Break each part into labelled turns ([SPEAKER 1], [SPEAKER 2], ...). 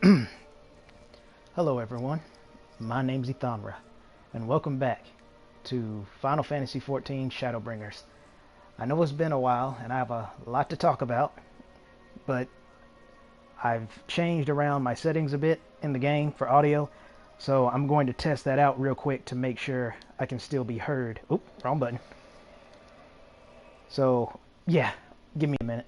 [SPEAKER 1] Hello everyone, my name's Ethonra, and welcome back to Final Fantasy XIV Shadowbringers. I know it's been a while, and I have a lot to talk about, but I've changed around my settings a bit in the game for audio, so I'm going to test that out real quick to make sure I can still be heard. Oop, wrong button. So, yeah, give me a minute.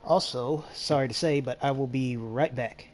[SPEAKER 1] Also, sorry to say, but I will be right back.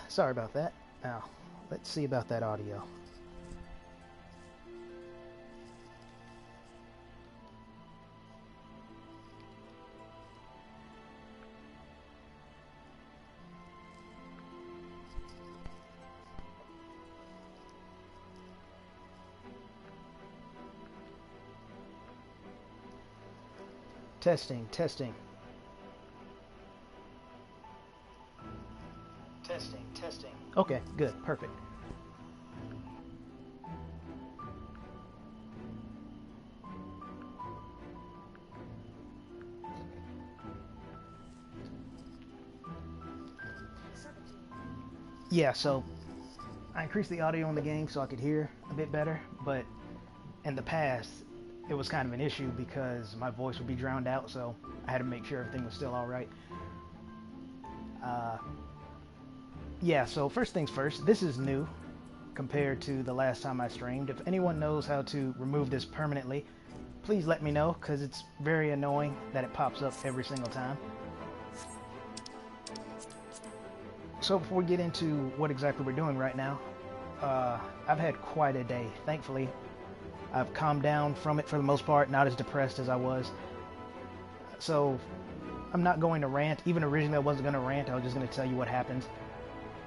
[SPEAKER 1] Sorry about that. Now, let's see about that audio. Testing, testing. Testing, testing. Okay, good, perfect. Yeah, so I increased the audio in the game so I could hear a bit better, but in the past it was kind of an issue because my voice would be drowned out, so I had to make sure everything was still alright. Yeah, so first things first, this is new compared to the last time I streamed. If anyone knows how to remove this permanently, please let me know, because it's very annoying that it pops up every single time. So before we get into what exactly we're doing right now, I've had quite a day. Thankfully, I've calmed down from it for the most part, not as depressed as I was. So I'm not going to rant. Even originally I wasn't going to rant, I was just going to tell you what happened.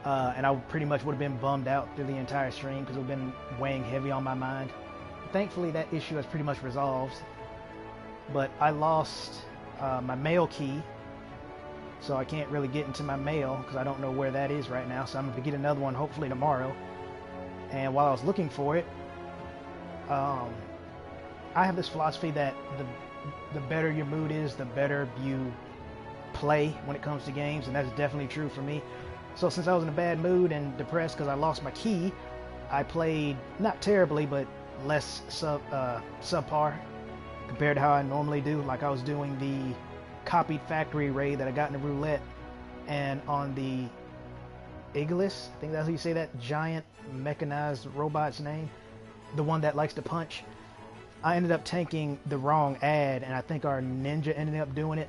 [SPEAKER 1] And I pretty much would have been bummed out through the entire stream because it would have been weighing heavy on my mind. Thankfully, that issue has pretty much resolved. But I lost my mail key, so I can't really get into my mail because I don't know where that is right now. So I'm going to get another one hopefully tomorrow. And while I was looking for it, I have this philosophy that the better your mood is, the better you play when it comes to games, and that's definitely true for me. So since I was in a bad mood and depressed because I lost my key, I played not terribly, but less subpar compared to how I normally do. Like I was doing the copied factory raid that I got in the roulette, and on the Iglis, I think that's how you say that giant mechanized robot's name, the one that likes to punch, I ended up tanking the wrong ad, and I think our ninja ended up doing it.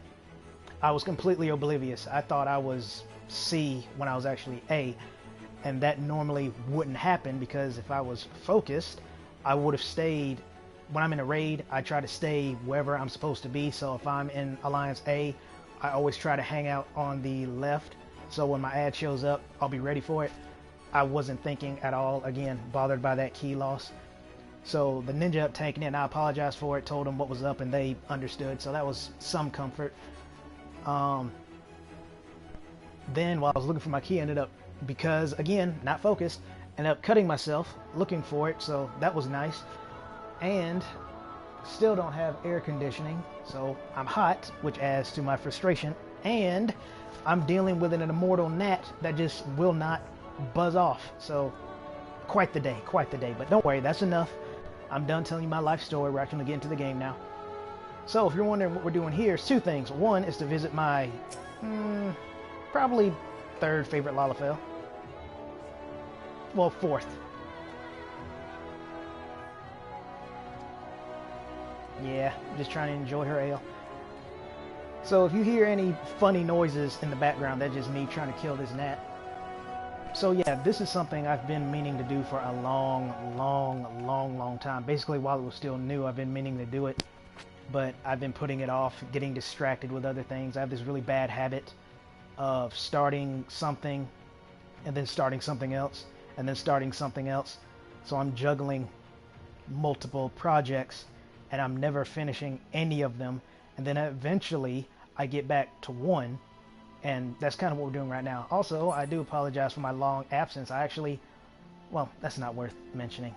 [SPEAKER 1] I was completely oblivious. I thought I was C when I was actually A, and that normally wouldn't happen because if I was focused, I would have stayed. When I'm in a raid, I try to stay wherever I'm supposed to be. So if I'm in Alliance A, I always try to hang out on the left, so when my ad shows up, I'll be ready for it. I wasn't thinking at all, again, bothered by that key loss. So the ninja up tanking it, and I apologized for it, told them what was up, and they understood. So that was some comfort. Then while I was looking for my key, I ended up, because again, not focused, ended up cutting myself looking for it. So that was nice. And still don't have air conditioning, so I'm hot, which adds to my frustration. And I'm dealing with an immortal gnat that just will not buzz off. So quite the day, quite the day. But don't worry, that's enough. I'm done telling you my life story. We're actually going to get into the game now. So if you're wondering what we're doing here, it's two things. One is to visit my probably third favorite Lalafell. Well, fourth. Yeah, just trying to enjoy her ale. So if you hear any funny noises in the background, that's just me trying to kill this gnat. So yeah, this is something I've been meaning to do for a long time. Basically, while it was still new, I've been meaning to do it. But I've been putting it off, getting distracted with other things. I have this really bad habit of starting something and then starting something else and then starting something else. So I'm juggling multiple projects and I'm never finishing any of them. And then eventually I get back to one, and that's kind of what we're doing right now. Also, I do apologize for my long absence. I actually, well, that's not worth mentioning.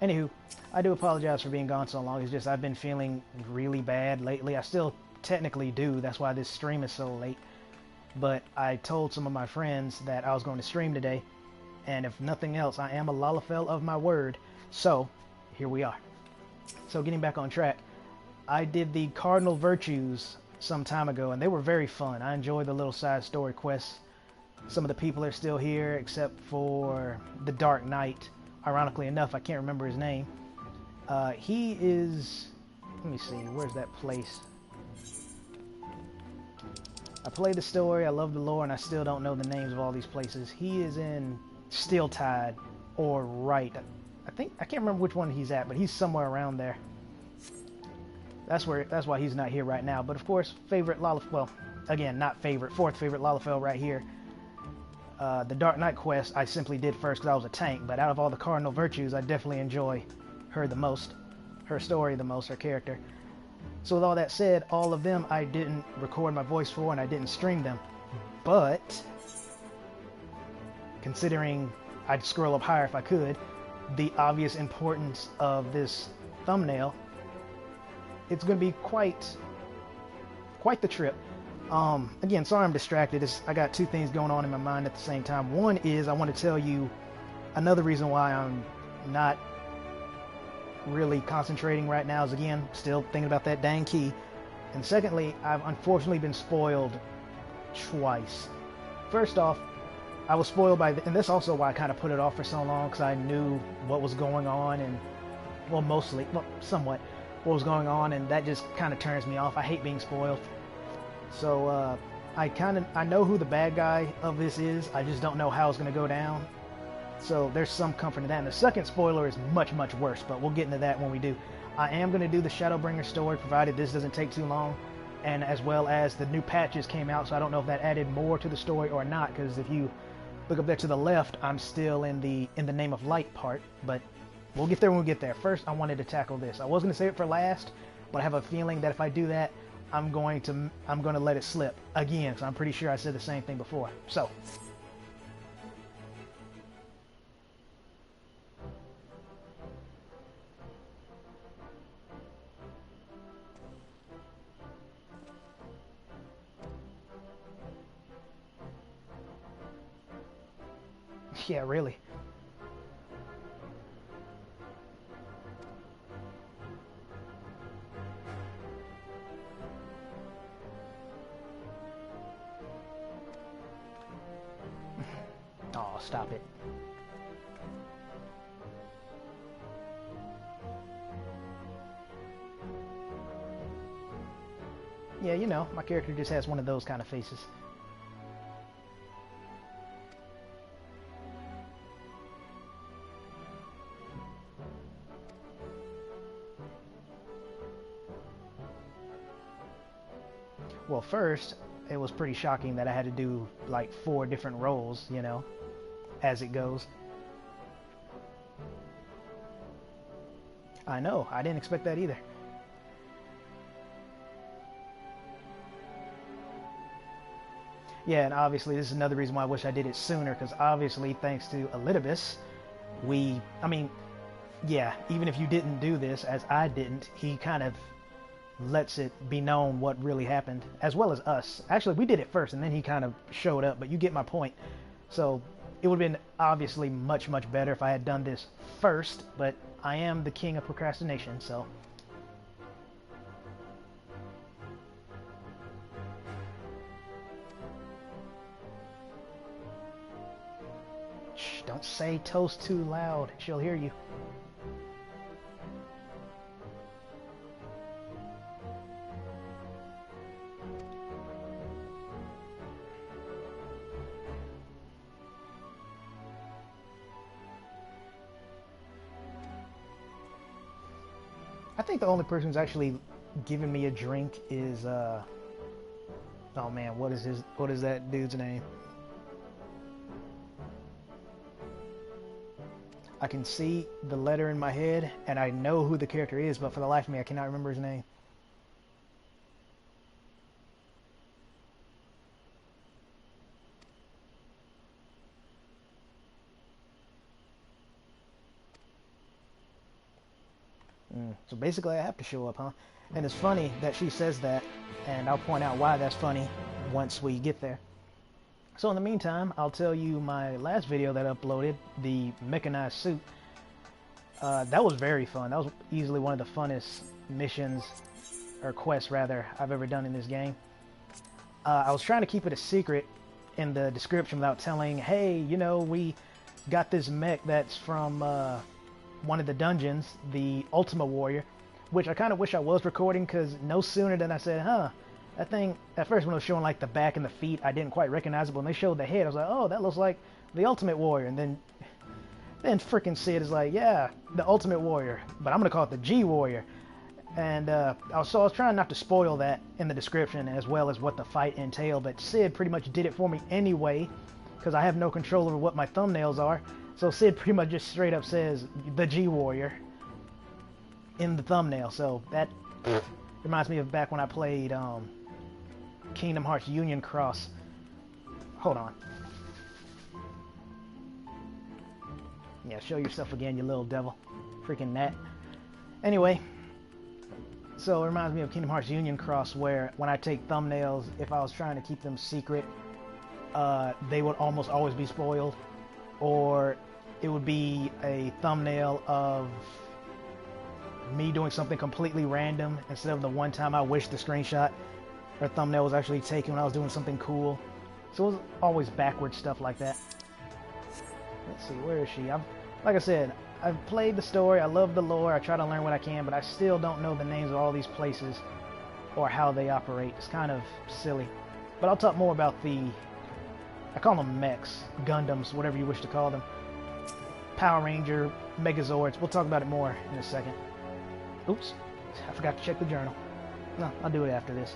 [SPEAKER 1] Anywho, I do apologize for being gone so long. It's just I've been feeling really bad lately. I still technically do. That's why this stream is so late. But I told some of my friends that I was going to stream today, and if nothing else, I am a Lalafell of my word. So, here we are. So getting back on track, I did the Cardinal Virtues some time ago, and they were very fun. I enjoyed the little side story quests. Some of the people are still here, except for the Dark Knight. Ironically enough, I can't remember his name. He is... Let me see, where's that place? I played the story, I love the lore, and I still don't know the names of all these places. He is in Steeltide, or Right. I can't remember which one he's at, but he's somewhere around there. That's why he's not here right now. But of course, favorite Lalafell, well, again, not favorite, fourth favorite Lalafell right here. The Dark Knight quest I simply did first because I was a tank, but out of all the Cardinal Virtues, I definitely enjoy her the most, her story the most, her character. So with all that said, all of them I didn't record my voice for and I didn't stream them. But, considering I'd scroll up higher if I could, the obvious importance of this thumbnail, it's going to be quite the trip. Again, sorry I'm distracted. I got two things going on in my mind at the same time. One is I want to tell you another reason why I'm not really concentrating right now is, again, still thinking about that dang key. And secondly, I've unfortunately been spoiled twice. First off, I was spoiled by, and that's also why I kind of put it off for so long, because I knew what was going on, and, well, somewhat what was going on, and that just kind of turns me off. I hate being spoiled. So, I know who the bad guy of this is, I just don't know how it's going to go down. So there's some comfort in that. And the second spoiler is much worse, but we'll get into that when we do. I am going to do the Shadowbringers story, provided this doesn't take too long, and as well as the new patches came out, so I don't know if that added more to the story or not, because if you look up there to the left, I'm still in the Name of Light part, but we'll get there when we get there. First, I wanted to tackle this. I was going to save it for last, but I have a feeling that if I do that, I'm going to let it slip again, so I'm pretty sure I said the same thing before. So, yeah, really. Oh, stop it. Yeah, you know, my character just has one of those kind of faces. Well, first, it was pretty shocking that I had to do like 4 different roles, you know, as it goes. I know, I didn't expect that either. Yeah, and obviously this is another reason why I wish I did it sooner, because obviously thanks to Elidibus, I mean, yeah, even if you didn't do this, as I didn't, he kind of lets it be known what really happened, as well as us. Actually, we did it first, and then he kind of showed up, but you get my point. So it would have been obviously much, much better if I had done this first, but I am the king of procrastination, so... Shh, don't say toast too loud. She'll hear you. I think the only person who's actually given me a drink is, oh man, what is that dude's name? I can see the letter in my head, and I know who the character is, but for the life of me, I cannot remember his name. So basically I have to show up, huh? And it's funny that she says that, and I'll point out why that's funny once we get there. So in the meantime, I'll tell you my last video that I uploaded, the mechanized suit. That was very fun. That was easily one of the funnest missions, or quests rather, I've ever done in this game. I was trying to keep it a secret in the description without telling, hey, you know, we got this mech that's from one of the dungeons, the Ultima Warrior, which I kind of wish I was recording, because no sooner than I said, huh, that thing, at first when it was showing like the back and the feet, I didn't quite recognize it, but when they showed the head, I was like, oh, that looks like the Ultimate Warrior. And then freaking Sid is like, yeah, the Ultimate Warrior, but I'm going to call it the G Warrior. And I was trying not to spoil that in the description, as well as what the fight entailed, but Sid pretty much did it for me anyway, because I have no control over what my thumbnails are. So Sid pretty much just straight up says the G Warrior in the thumbnail. So that reminds me of back when I played Kingdom Hearts Union Cross. Hold on. Yeah, show yourself again, you little devil. Freaking gnat. Anyway, so it reminds me of Kingdom Hearts Union Cross, where when I take thumbnails, if I was trying to keep them secret, they would almost always be spoiled. Or it would be a thumbnail of me doing something completely random instead of the one time I wish the screenshot or thumbnail was actually taken when I was doing something cool. So it was always backward stuff like that. Let's see, where is she? Like I said, I've played the story, I love the lore, I try to learn what I can, but I still don't know the names of all these places or how they operate. It's kind of silly. But I'll talk more about I call them mechs, Gundams, whatever you wish to call them. Power Ranger, Megazords. We'll talk about it more in a second. Oops, I forgot to check the journal. No, I'll do it after this.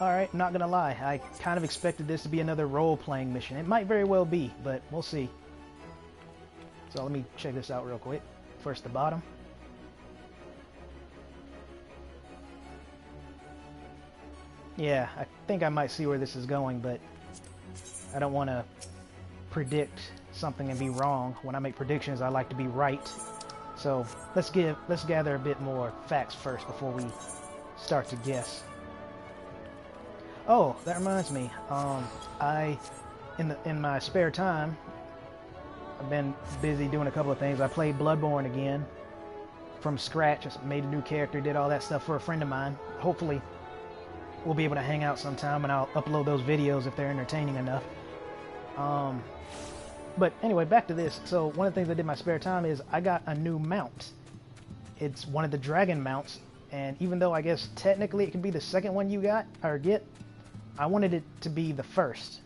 [SPEAKER 1] Alright, not gonna lie, I kind of expected this to be another role-playing mission. It might very well be, but we'll see. So let me check this out real quick. First the bottom. Yeah, I think I might see where this is going, but I don't want to predict something and be wrong. When I make predictions, I like to be right. So let's gather a bit more facts first before we start to guess. Oh, that reminds me. In my spare time, I've been busy doing a couple of things. I played Bloodborne again from scratch. I made a new character, did all that stuff for a friend of mine. Hopefully we'll be able to hang out sometime and I'll upload those videos if they're entertaining enough. But anyway, back to this. So one of the things I did in my spare time is I got a new mount. It's one of the dragon mounts, and even though I guess technically it could be the second one you got or get, I wanted it to be the first.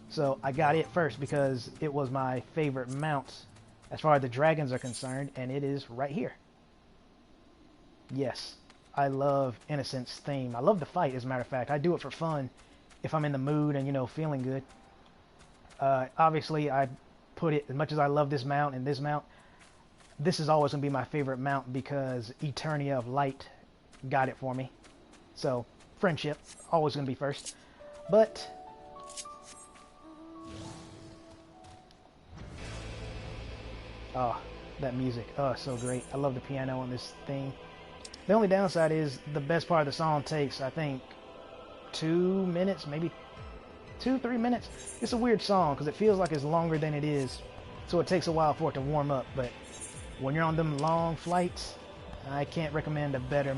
[SPEAKER 1] So I got it first because it was my favorite mount as far as the dragons are concerned, and it is right here. Yes, I love Innocent's theme. I love the fight, as a matter of fact. I do it for fun if I'm in the mood and, you know, feeling good. Obviously, I put it, as much as I love this mount and this mount, this is always going to be my favorite mount because Eternia of Light got it for me. So, friendship, always going to be first. But oh, that music. Oh, so great. I love the piano on this thing. The only downside is the best part of the song takes, I think, 2 minutes, maybe 2-3 minutes. It's a weird song because it feels like it's longer than it is. So it takes a while for it to warm up. But when you're on them long flights, I can't recommend a better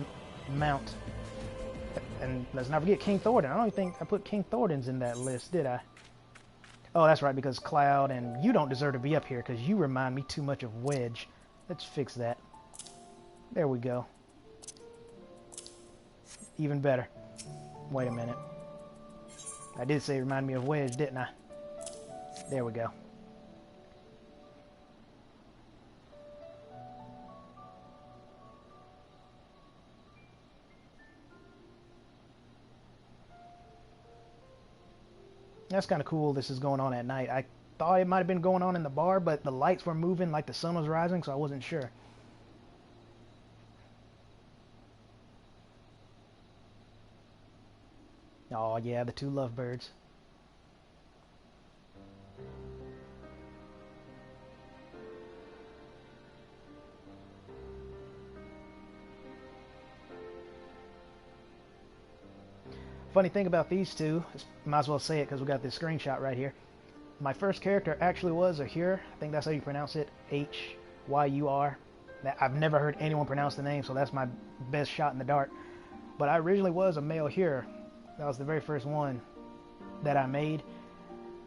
[SPEAKER 1] mount. And let's not forget King Thornton. I don't even think I put King Thornton's in that list, did I? Oh, that's right, because Cloud and you don't deserve to be up here because you remind me too much of Wedge. Let's fix that. There we go. Even better. Wait a minute. I did say remind me of Wedge, didn't I? There we go. That's kind of cool this is going on at night. I thought it might have been going on in the bar, but the lights were moving like the sun was rising, so I wasn't sure. Oh yeah, the two lovebirds. Funny thing about these two, might as well say it because we got this screenshot right here. My first character actually was a Hyur. I think that's how you pronounce it. Hyur. I've never heard anyone pronounce the name, so that's my best shot in the dark. But I originally was a male Hyur. That was the very first one that I made,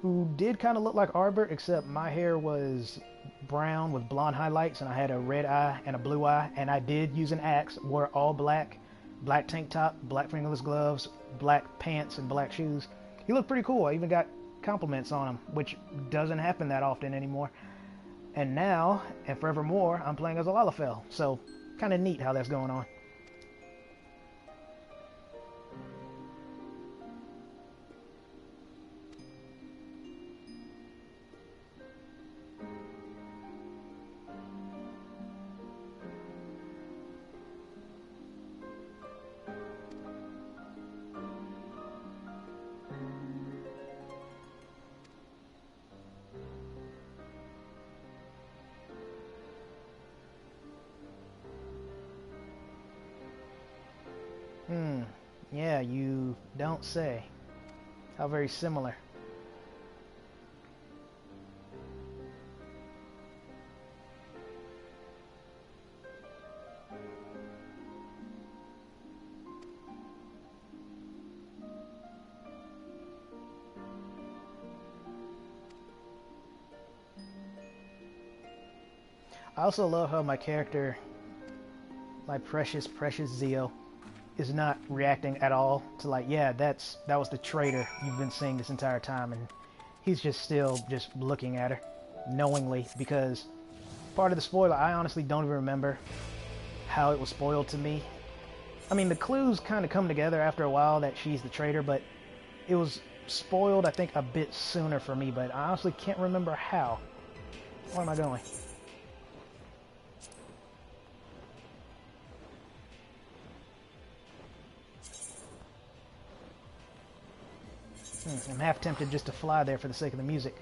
[SPEAKER 1] who did kind of look like Arbor, except my hair was brown with blonde highlights, and I had a red eye and a blue eye, and I did use an axe, wore all black, black tank top, black fingerless gloves, black pants, and black shoes. He looked pretty cool. I even got compliments on him, which doesn't happen that often anymore. And now, and forevermore, I'm playing as a Lalafell, so kind of neat how that's going on. Yeah, you don't say. How very similar. I also love how my character, my precious Zeo, is not reacting at all to like, yeah, that was the traitor you've been seeing this entire time, and he's just still just looking at her knowingly, because part of the spoiler, I honestly don't even remember how it was spoiled to me. I mean, the clues kind of come together after a while that she's the traitor, but it was spoiled, I think, a bit sooner for me, but I honestly can't remember how. Where am I going? I'm half tempted just to fly there for the sake of the music.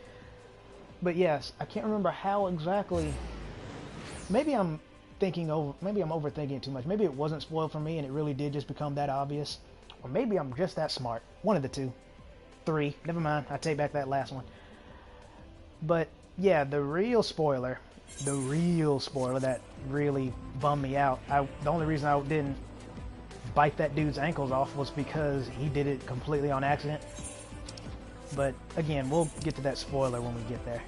[SPEAKER 1] But yes, I can't remember how exactly. Maybe I'm overthinking it too much. Maybe it wasn't spoiled for me and it really did just become that obvious. Or maybe I'm just that smart. One of the two. 3. Never mind. I take back that last one. But Yeah, the real spoiler that really bummed me out. The only reason I didn't bite that dude's ankles off was because he did it completely on accident. But again, we'll get to that spoiler when we get there.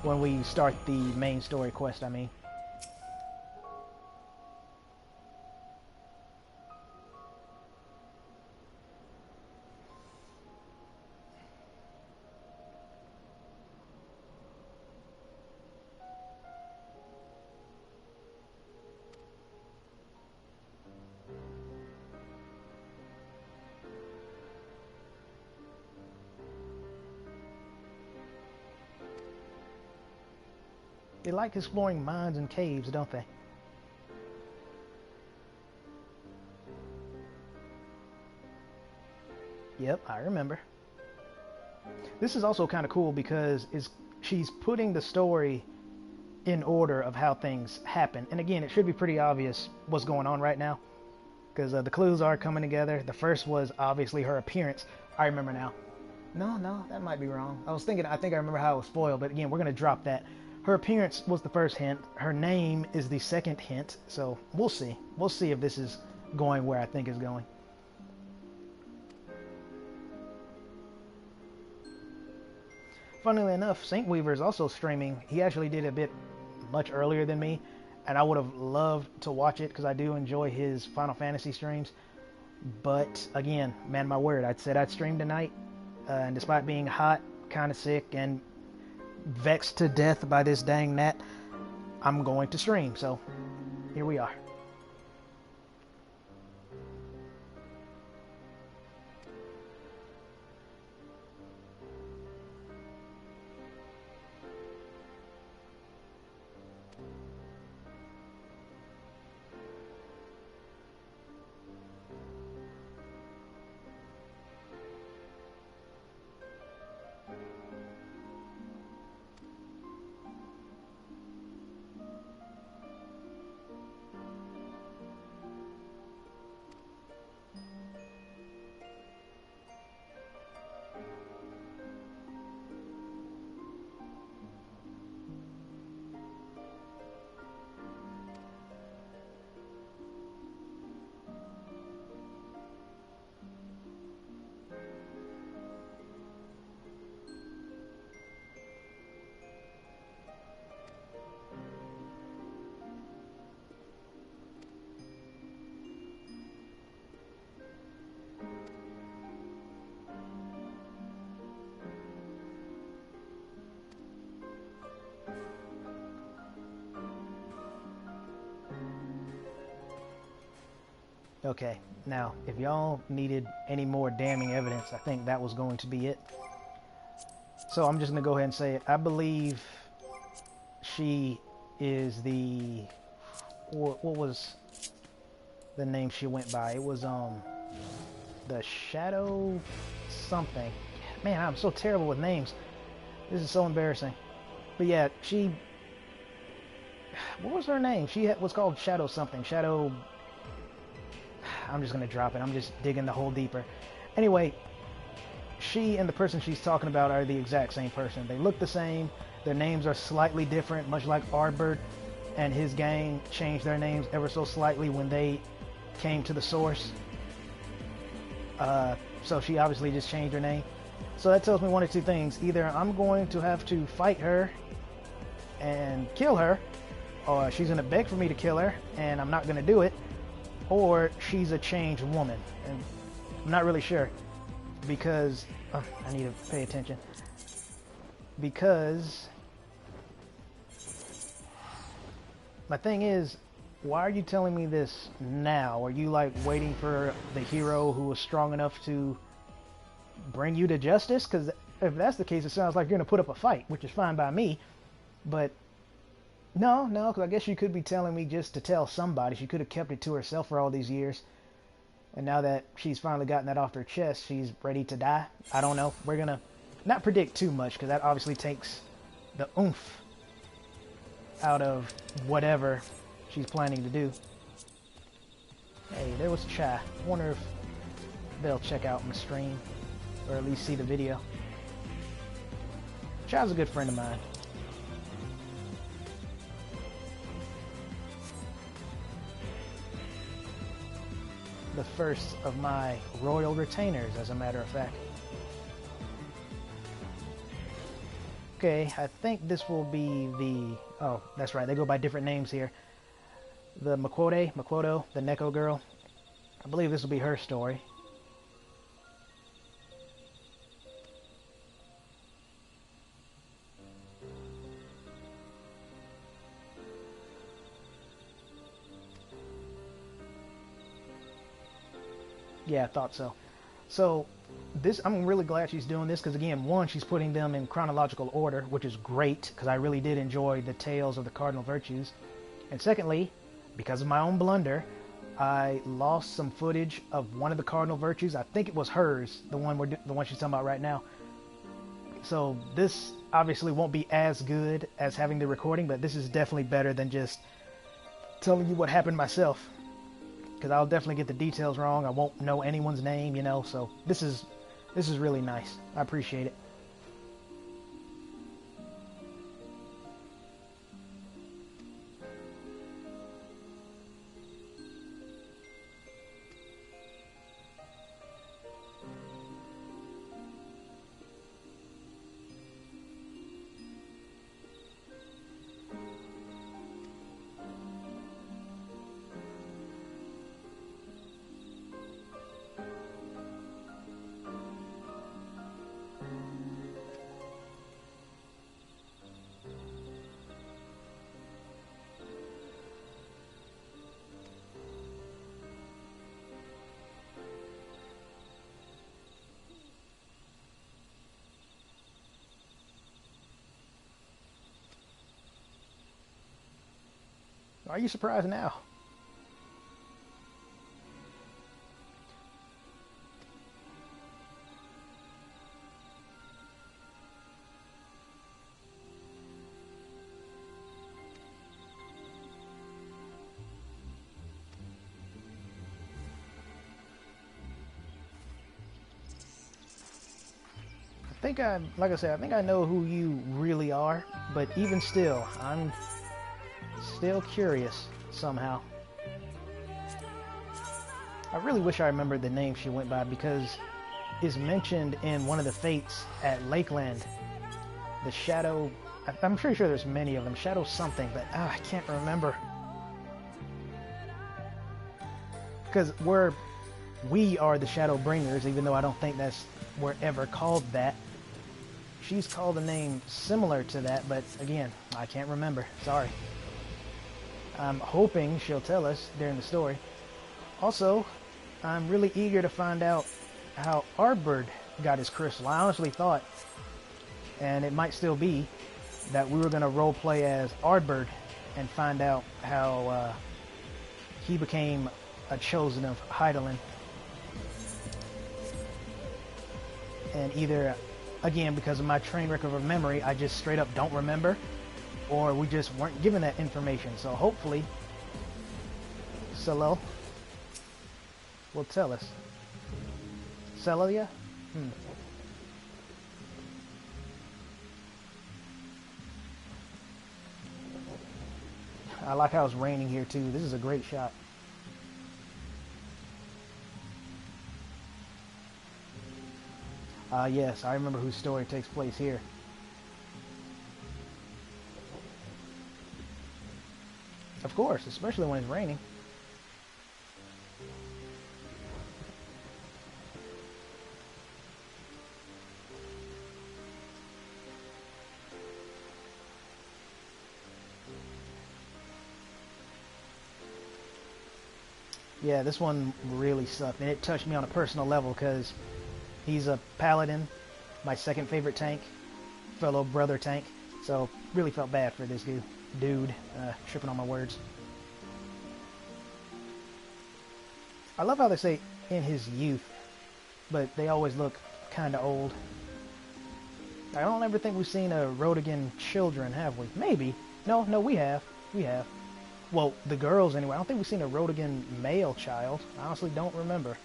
[SPEAKER 1] When we start the main story quest, I mean. They like exploring mines and caves, don't they? Yep, I remember. This is also kind of cool because she's putting the story in order of how things happen. And again, it should be pretty obvious what's going on right now, because the clues are coming together. The first was obviously her appearance. I remember now. No, that might be wrong. I think I remember how it was spoiled, but again, we're going to drop that. Her appearance was the first hint. Her name is the second hint. So we'll see. We'll see if this is going where I think it's going. Funnily enough, Saint Weaver is also streaming. He actually did a bit much earlier than me, and I would have loved to watch it because I do enjoy his Final Fantasy streams. But again, man, my word, I said I'd stream tonight, and despite being hot, kind of sick, and vexed to death by this dang gnat, I'm going to stream. So here we are. Okay, now, if y'all needed any more damning evidence, I think that was going to be it. So I'm just going to go ahead and say it. I believe she is the... What was the name she went by? It was, the Shadow something. Man, I'm so terrible with names. This is so embarrassing. But yeah, she... What was her name? She was called Shadow something. Shadow... I'm just going to drop it. I'm just digging the hole deeper. Anyway, she and the person she's talking about are the exact same person. They look the same. Their names are slightly different, much like Ardbert and his gang changed their names ever so slightly when they came to the source. So she obviously just changed her name. So that tells me one of two things. Either I'm going to have to fight her and kill her, or she's going to beg for me to kill her, and I'm not going to do it, or she's a changed woman. And I'm not really sure, because I need to pay attention. Because my thing is, why are you telling me this now? Are you like waiting for the hero who was strong enough to bring you to justice? Because if that's the case, it sounds like you're going to put up a fight, which is fine by me. But no, because I guess you could be telling me just to tell somebody. She could have kept it to herself for all these years. And now that she's finally gotten that off her chest, she's ready to die. I don't know. We're going to not predict too much, because that obviously takes the oomph out of whatever she's planning to do. Hey, there was Chai. I wonder if they'll check out my stream. or at least see the video. Child's a good friend of mine. The first of my royal retainers, as a matter of fact. Okay, I think this will be the... Oh, that's right, they go by different names here. The Makoto, the Neko girl. I believe this will be her story. Yeah, I thought so. So, this, I'm really glad she's doing this because, again, one, she's putting them in chronological order, which is great because I really did enjoy the tales of the Cardinal Virtues. And secondly, because of my own blunder, I lost some footage of one of the Cardinal Virtues. I think it was hers, the one she's talking about right now. So this obviously won't be as good as having the recording, but this is definitely better than just telling you what happened myself. Because I'll definitely get the details wrong. I won't know anyone's name, you know. So this is really nice. I appreciate it. Are you surprised now? Like I said, I think I know who you really are, but even still, I'm still curious somehow. I really wish I remembered the name she went by because it's mentioned in one of the fates at Lakeland. The Shadow... I'm pretty sure there's many of them. Shadow something, but I can't remember. Because we are the Shadowbringers, even though I don't think we're ever called that. She's called a name similar to that, but again, I can't remember. Sorry. I'm hoping she'll tell us during the story. Also, I'm really eager to find out how Ardbird got his crystal. I honestly thought, and it might still be, that we were going to roleplay as Ardbird and find out how he became a chosen of Hydaelyn. And either, again, because of my train record of memory, I just straight up don't remember, or we just weren't given that information. So hopefully Celel will tell us. Celia? I like how it's raining here too. This is a great shot. Yes, I remember whose story takes place here. Of course, especially when it's raining. Yeah, this one really sucked, and it touched me on a personal level because he's a paladin, my second favorite tank, fellow brother tank, so really felt bad for this dude, tripping on my words. I love how they say in his youth, but they always look kind of old. I don't ever think we've seen a Rodigan children, have we? Maybe. No, we have. We have. Well, the girls anyway. I don't think we've seen a Rodigan male child. I honestly don't remember.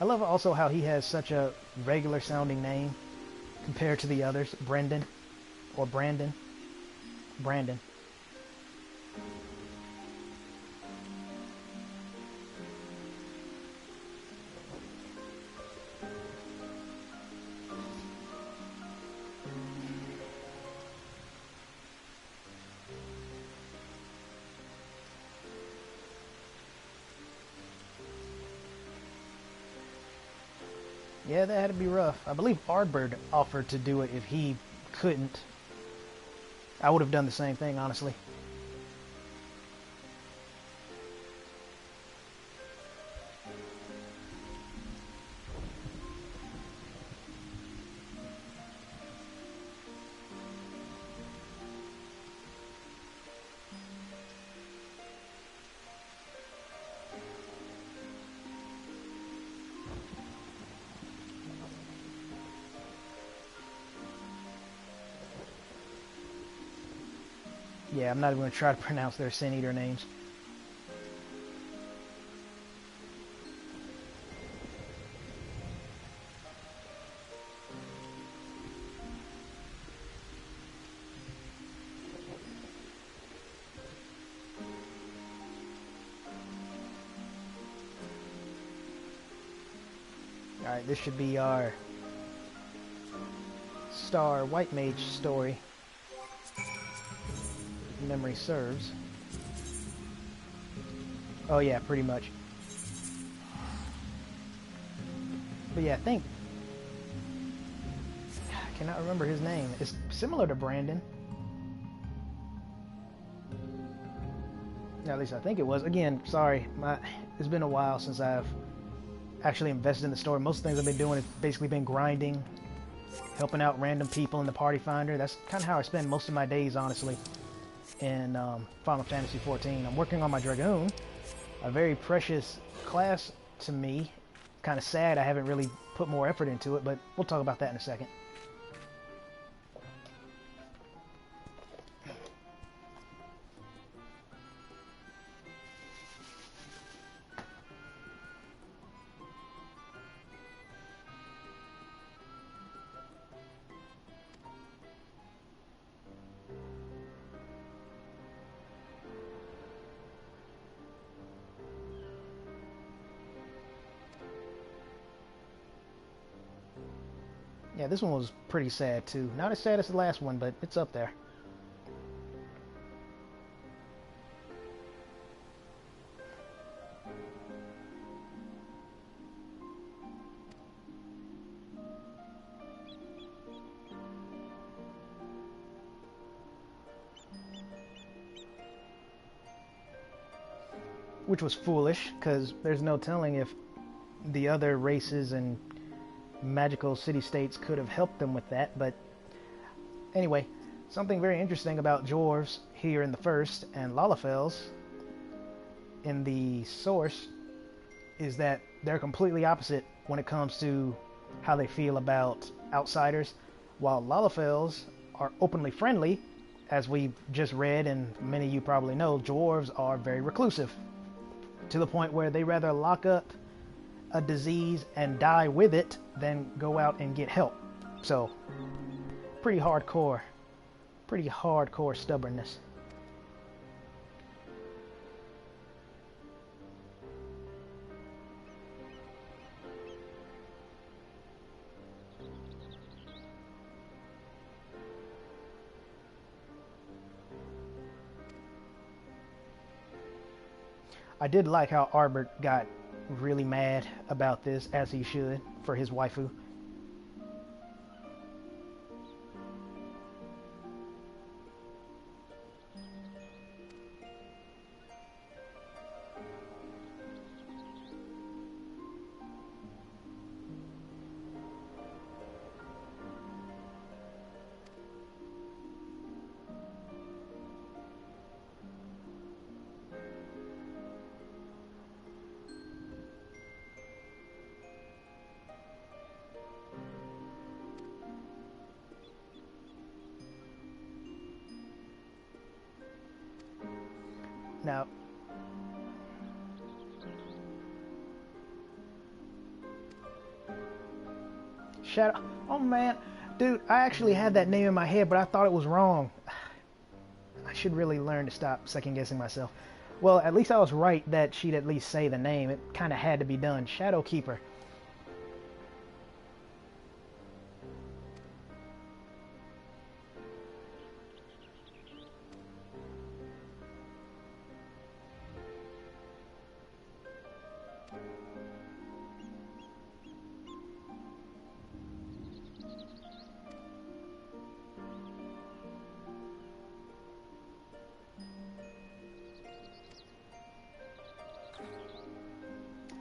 [SPEAKER 1] I love also how he has such a regular sounding name compared to the others. Brendan or Brandon. Brandon. Yeah, that had to be rough. I believe Ardbird offered to do it if he couldn't. I would have done the same thing, honestly. Yeah, I'm not even going to try to pronounce their Sin Eater names. Alright, this should be our Star White Mage story. If memory serves. Oh yeah, pretty much. But yeah, I think... I cannot remember his name. It's similar to Brandon. At least I think it was. Again, sorry. It's been a while since I've actually invested in the story. Most things I've been doing has basically been grinding, helping out random people in the Party Finder. That's kind of how I spend most of my days, honestly, in Final Fantasy XIV. I'm working on my Dragoon, a very precious class to me. Kind of sad I haven't really put more effort into it, but we'll talk about that in a second. Yeah, this one was pretty sad too. Not as sad as the last one, but it's up there. Which was foolish, because there's no telling if the other races and magical city-states could have helped them with that. But anyway, something very interesting about dwarves here in the first and Lalafels in the source is that they're completely opposite when it comes to how they feel about outsiders. While Lalafels are openly friendly, as we just read and many of you probably know, dwarves are very reclusive, to the point where they rather lock up a disease and die with it than go out and get help. So, pretty hardcore stubbornness. I did like how Arbor got really mad about this, as he should, for his waifu. Now, Shadow. Oh man, dude, I actually had that name in my head, but I thought it was wrong. I should really learn to stop second guessing myself. Well, at least I was right that she'd at least say the name. It kind of had to be done. Shadowkeeper.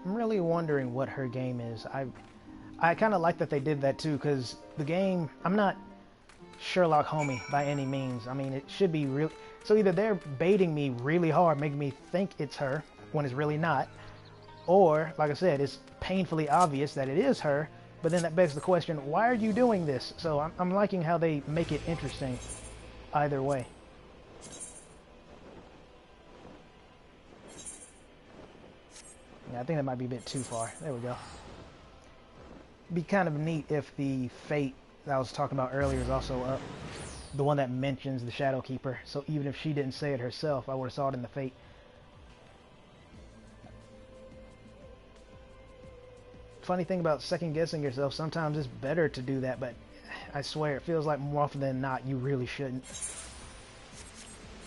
[SPEAKER 1] I'm really wondering what her game is. I kind of like that they did that too, because the game, I'm not Sherlock Homie by any means. I mean, it should be real. So either they're baiting me really hard, making me think it's her when it's really not, or, like I said, it's painfully obvious that it is her, but then that begs the question, why are you doing this? So I'm liking how they make it interesting either way. Yeah, I think that might be a bit too far. There we go. Be kind of neat if the fate that I was talking about earlier is also up. The one that mentions the Shadowkeeper. So even if she didn't say it herself, I would have saw it in the fate. Funny thing about second guessing yourself, sometimes it's better to do that, but I swear it feels like more often than not you really shouldn't.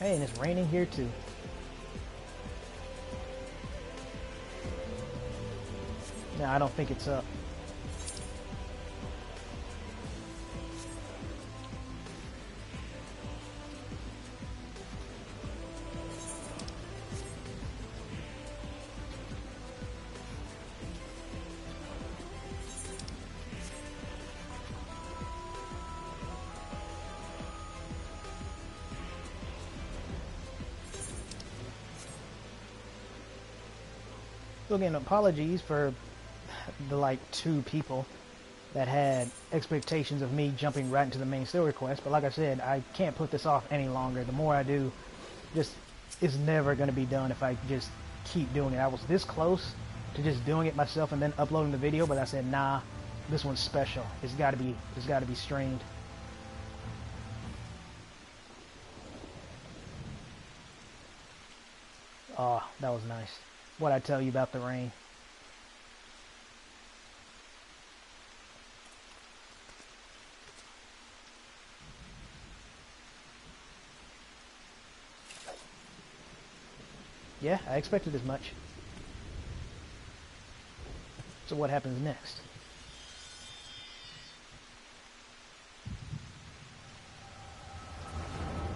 [SPEAKER 1] Hey, and it's raining here too. No, I don't think it's up. So again, apologies for the like 2 people that had expectations of me jumping right into the main story quest, but like I said, I can't put this off any longer. The more I do, just it's never going to be done if I just keep doing it. I was this close to just doing it myself and then uploading the video, but I said, nah, this one's special. It's got to be streamed. Oh, that was nice. What'd I tell you about the rain? Yeah, I expected as much. So what happens next?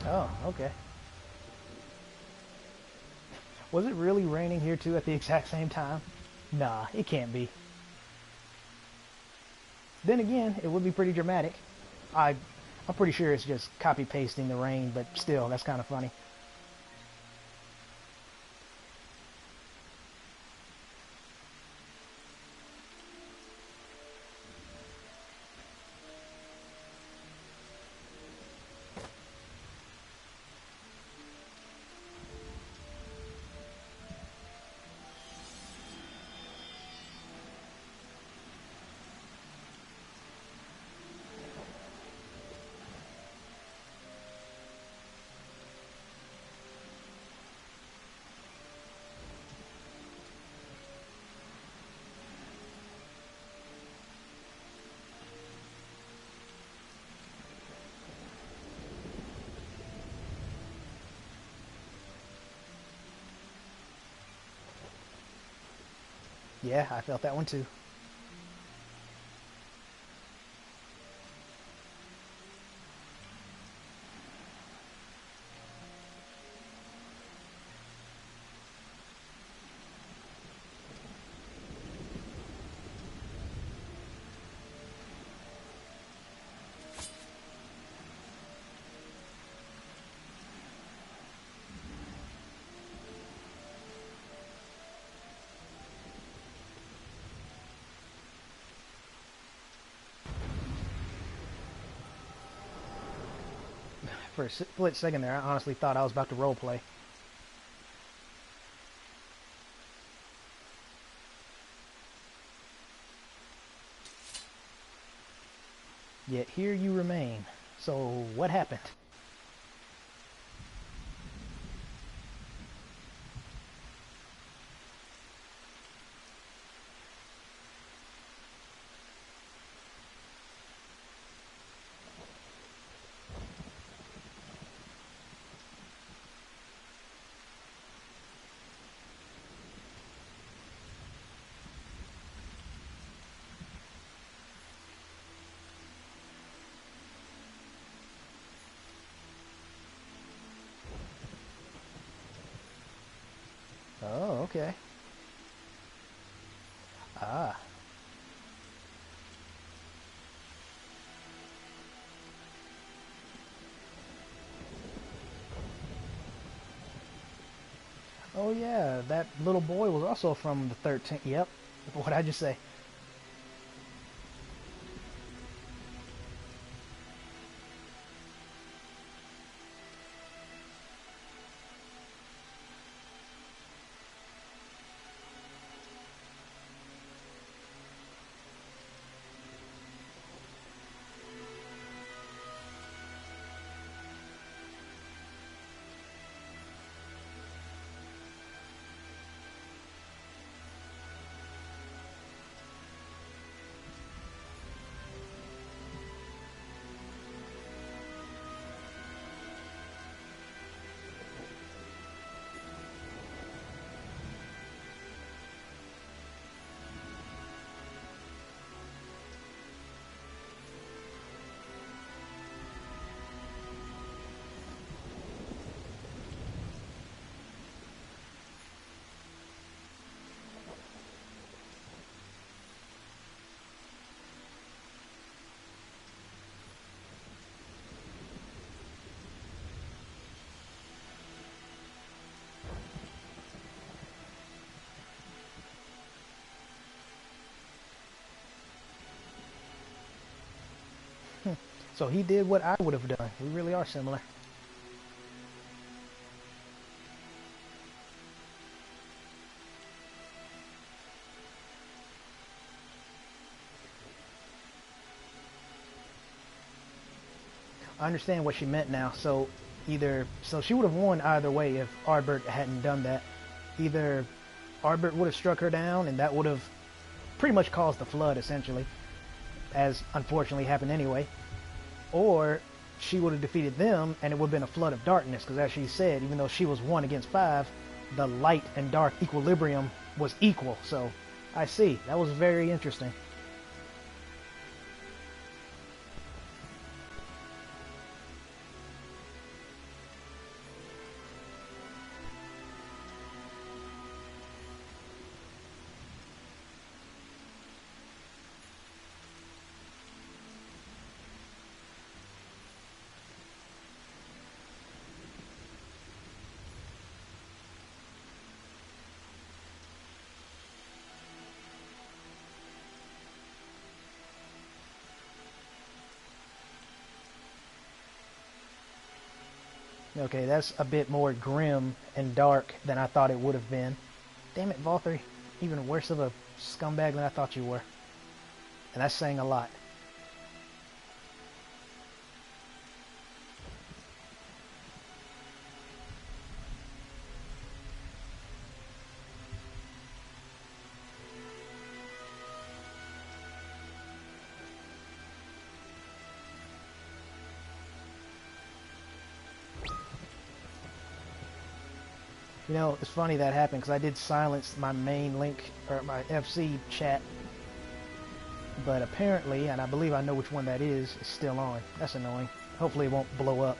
[SPEAKER 1] Oh, okay. Was it really raining here too at the exact same time? Nah, it can't be. Then again, it would be pretty dramatic. I'm pretty sure it's just copy-pasting the rain, but still, that's kind of funny. Yeah, I felt that one too. For a split second there, I honestly thought I was about to roleplay. Yet here you remain. So, what happened? Oh, okay. Ah. Oh yeah, that little boy was also from the 13th. Yep. What'd I just say? So he did what I would have done. We really are similar. I understand what she meant now. So she would have won either way if Ardbert hadn't done that. Either Ardbert would have struck her down, and that would have pretty much caused the flood, essentially, as unfortunately happened anyway. Or she would have defeated them, and it would have been a flood of darkness, because as she said, even though she was 1 against 5, the light and dark equilibrium was equal. So I see. That was very interesting. Okay, that's a bit more grim and dark than I thought it would have been. Damn it, Valtteri. Even worse of a scumbag than I thought you were. And that's saying a lot. You know, it's funny that happened because I did silence my main link, or my FC chat, but apparently, and I believe I know which one that is still on. That's annoying. Hopefully it won't blow up.